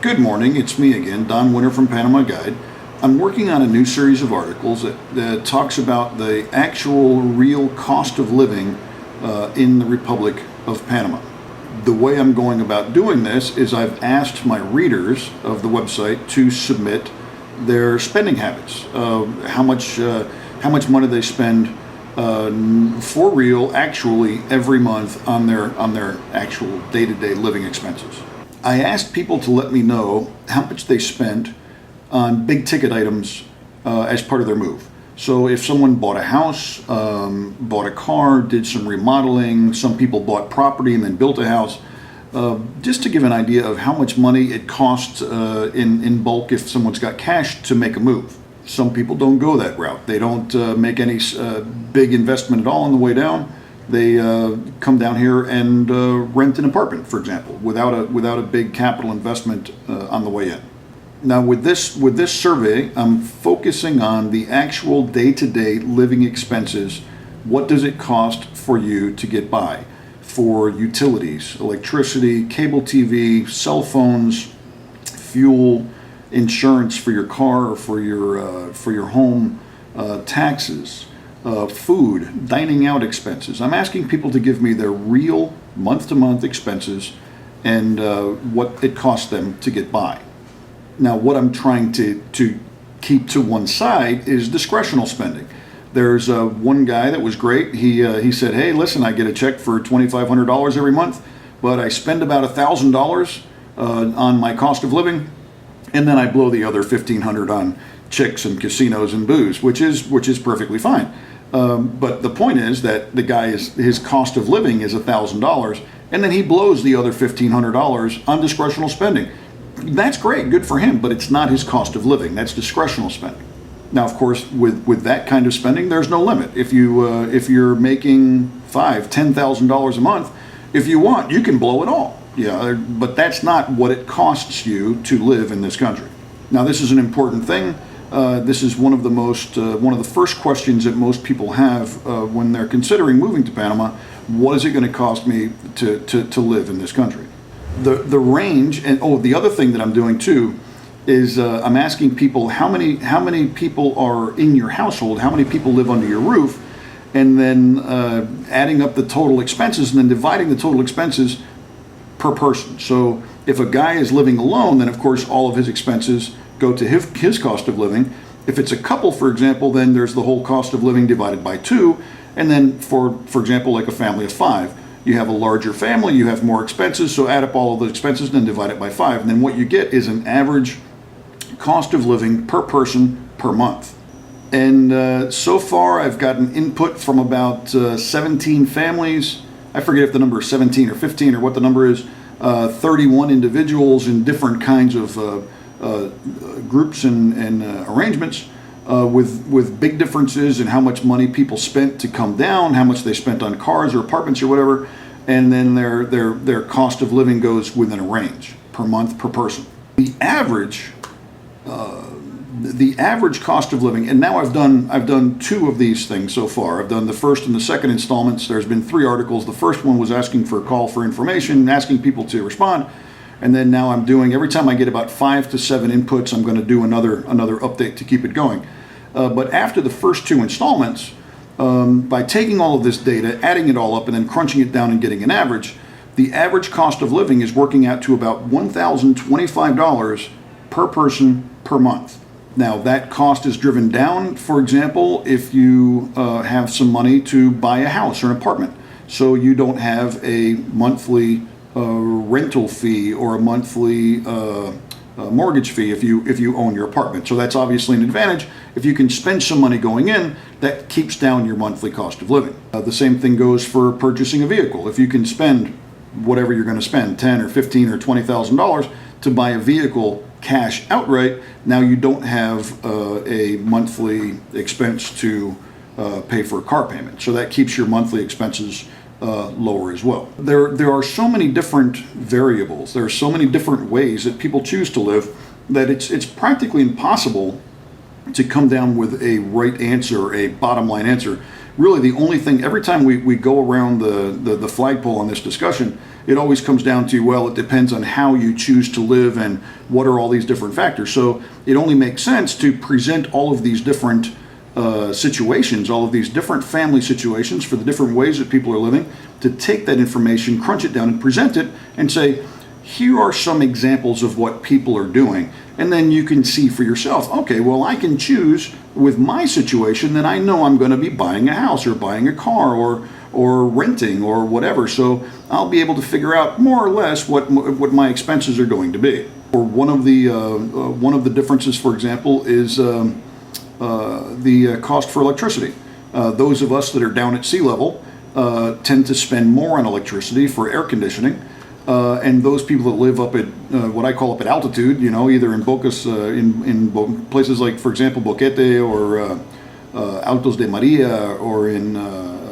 Good morning, it's me again, Don Winter from Panama Guide. I'm working on a new series of articles that talks about the actual real cost of living in the Republic of Panama. The way I'm going about doing this is I've asked my readers of the website to submit their spending habits, how much money they spend for real, actually, every month on their actual day-to-day living expenses. I asked people to let me know how much they spent on big ticket items as part of their move. So if someone bought a house, bought a car, did some remodeling, some people bought property and then built a house, just to give an idea of how much money it costs in bulk if someone's got cash to make a move. Some people don't go that route. They don't make any big investment at all on the way down. They come down here and rent an apartment, for example, without a big capital investment on the way in. Now, with this survey, I'm focusing on the actual day-to-day living expenses. What does it cost for you to get by? For utilities, electricity, cable TV, cell phones, fuel, insurance for your car or for your home, taxes, food, dining out expenses. I'm asking people to give me their real month-to-month expenses and what it costs them to get by. Now, what I'm trying to keep to one side is discretional spending. There's one guy that was great. He said, "Hey, listen, I get a check for $2,500 every month, but I spend about $1,000 on my cost of living, and then I blow the other $1,500 on chicks and casinos and booze, which is perfectly fine." But the point is that the guy his cost of living is $1,000, and then he blows the other $1,500 on discretional spending. That's great, good for him, but it's not his cost of living. That's discretional spending. Now, of course, with that kind of spending, there's no limit. If you're making $10,000 a month, if you want, you can blow it all. Yeah, but that's not what it costs you to live in this country. Now, this is an important thing. This is one of the first questions that most people have when they're considering moving to Panama. What is it going to cost me to live in this country? The range, and the other thing that I'm doing too is I'm asking people how many people are in your household, how many people live under your roof, and then adding up the total expenses and then dividing the total expenses per person. So if a guy is living alone, then of course all of his expenses go to his cost of living. If it's a couple, for example, then there's the whole cost of living divided by 2. And then for example, like a family of 5, you have a larger family, you have more expenses, so add up all of the expenses and then divide it by 5. And then what you get is an average cost of living per person per month. And so far I've gotten input from about 17 families. I forget if the number is 17 or 15 or what the number is. 31 individuals in different kinds of groups and arrangements with big differences in how much money people spent to come down, how much they spent on cars or apartments or whatever, and then their cost of living goes within a range per month per person. The average cost of living, and now I've done 2 of these things so far. I've done the first and the second installments. There's been 3 articles. The first one was asking for a call for information, asking people to respond. And then now I'm doing, every time I get about 5 to 7 inputs, I'm going to do another update to keep it going. But after the first 2 installments, by taking all of this data, adding it all up, and then crunching it down and getting an average, the average cost of living is working out to about $1,025 per person per month. Now, that cost is driven down, for example, if you have some money to buy a house or an apartment. So you don't have a monthly rental fee or a monthly mortgage fee if you own your apartment. So that's obviously an advantage. If you can spend some money going in, that keeps down your monthly cost of living. The same thing goes for purchasing a vehicle. If you can spend whatever you're going to spend, $10,000 or $15,000 or $20,000 to buy a vehicle cash outright, now you don't have a monthly expense to pay for a car payment. So that keeps your monthly expenses lower as well. There are so many different variables. There are so many different ways that people choose to live that it's practically impossible to come down with a right answer, a bottom line answer. Really, the only thing, every time we go around the flagpole on this discussion, it always comes down to, well, it depends on how you choose to live and what are all these different factors. So it only makes sense to present all of these different situations, all of these different family situations for the different ways that people are living, to take that information, crunch it down and present it and say, here are some examples of what people are doing. And then you can see for yourself, okay, well, I can choose with my situation that I know I'm going to be buying a house or buying a car or renting or whatever. So I'll be able to figure out more or less what my expenses are going to be. Or one of the differences, for example, is the cost for electricity. Those of us that are down at sea level tend to spend more on electricity for air conditioning. And those people that live up at what I call up at altitude, either in Bocas, in places like, for example, Boquete or Altos de Maria or in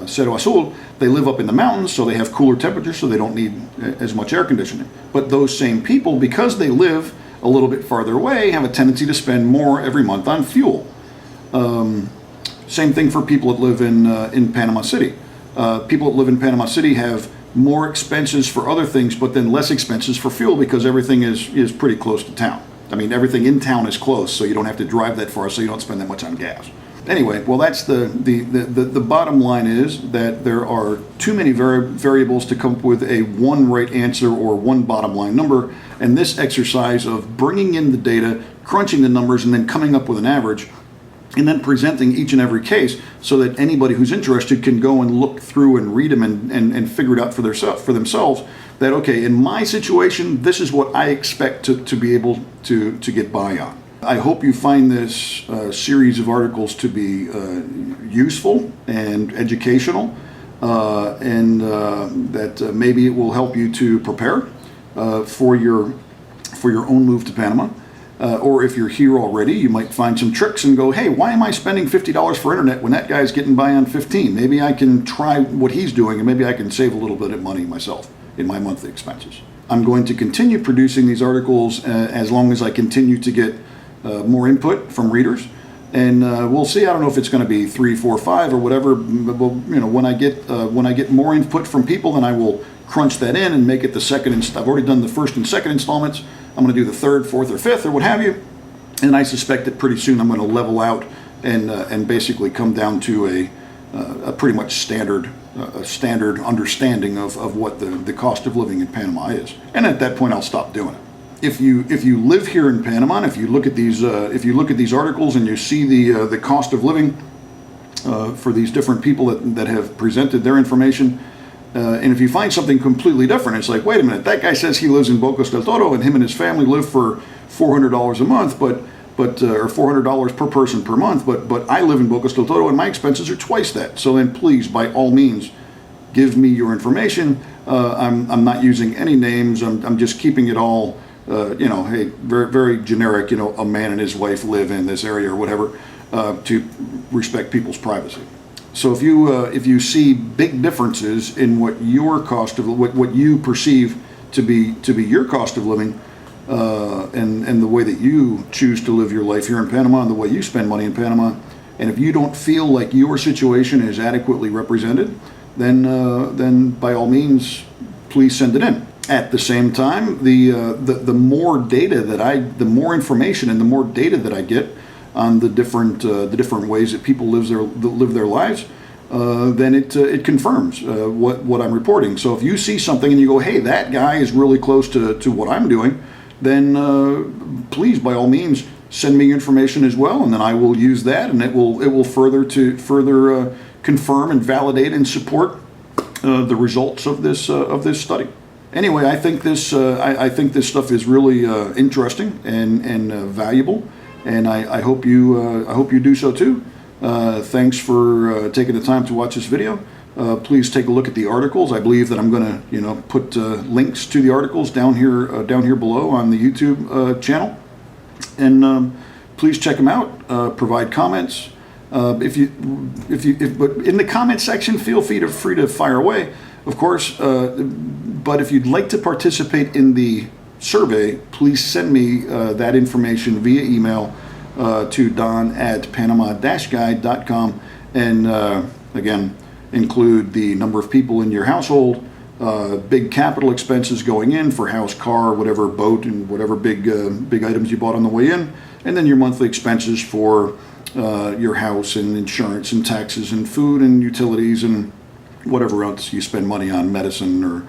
Cerro Azul, they live up in the mountains, so they have cooler temperatures, so they don't need as much air conditioning. But those same people, because they live a little bit farther away, have a tendency to spend more every month on fuel. Same thing for people that live in Panama City. People that live in Panama City have more expenses for other things, but then less expenses for fuel because everything is pretty close to town. I mean, everything in town is close, so you don't have to drive that far, so you don't spend that much on gas. Anyway, well, that's the bottom line is that there are too many variables to come up with a one right answer or one bottom line number, and this exercise of bringing in the data, crunching the numbers, and then coming up with an average, and then presenting each and every case so that anybody who's interested can go and look through and read them and figure it out for themselves that, okay, in my situation, this is what I expect to be able to get by on. I hope you find this series of articles to be useful and educational, and that maybe it will help you to prepare for your own move to Panama. Or if you're here already, you might find some tricks and go, hey, why am I spending $50 for internet when that guy's getting by on $15? Maybe I can try what he's doing and maybe I can save a little bit of money myself in my monthly expenses. I'm going to continue producing these articles as long as I continue to get more input from readers. And we'll see. I don't know if it's going to be 3, 4, 5 or whatever. But, when I get more input from people, then I will crunch that in and make it the second. I've already done the first and second installments. I'm going to do the third, fourth, or fifth, or what have you. And I suspect that pretty soon I'm going to level out and basically come down to a pretty much standard understanding of what the cost of living in Panama is. And at that point, I'll stop doing it. If you live here in Panama, and if you look at these articles and you see the cost of living for these different people that have presented their information. And if you find something completely different, it's like, wait a minute, that guy says he lives in Bocas del Toro and him and his family live for $400 a month, or $400 per person per month, but I live in Bocas del Toro and my expenses are twice that. So then please, by all means, give me your information. I'm not using any names. I'm just keeping it all, hey, very, very generic, a man and his wife live in this area or whatever, to respect people's privacy. So if you see big differences in what your cost of what you perceive to be your cost of living, and the way that you choose to live your life here in Panama and the way you spend money in Panama, and if you don't feel like your situation is adequately represented, then by all means, please send it in. At the same time, the more data the more information and the more data that I get on the different ways that people live their lives, then it confirms what I'm reporting. So if you see something and you go, hey, that guy is really close to what I'm doing, then please, by all means, send me information as well, and then I will use that, and it will further confirm and validate and support the results of this study. Anyway, I think this stuff is really interesting and valuable. And I hope you do so too. Thanks for taking the time to watch this video. Please take a look at the articles. I believe that I'm going to put links to the articles down here below on the YouTube channel. And please check them out. Provide comments. But in the comment section, feel free to fire away, of course. But if you'd like to participate in the survey, please send me that information via email to don@panama-guide.com, and again, include the number of people in your household, big capital expenses going in for house, car, whatever, boat, and whatever big items you bought on the way in, and then your monthly expenses for your house and insurance and taxes and food and utilities and whatever else you spend money on, medicine or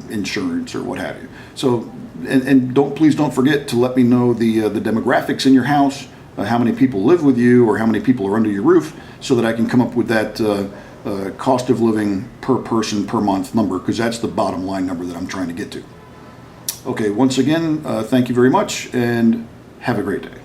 insurance or what have you. So, and please don't forget to let me know the demographics in your house, how many people live with you or how many people are under your roof, so that I can come up with that cost of living per person per month number, because that's the bottom line number that I'm trying to get to. Okay, once again, thank you very much and have a great day.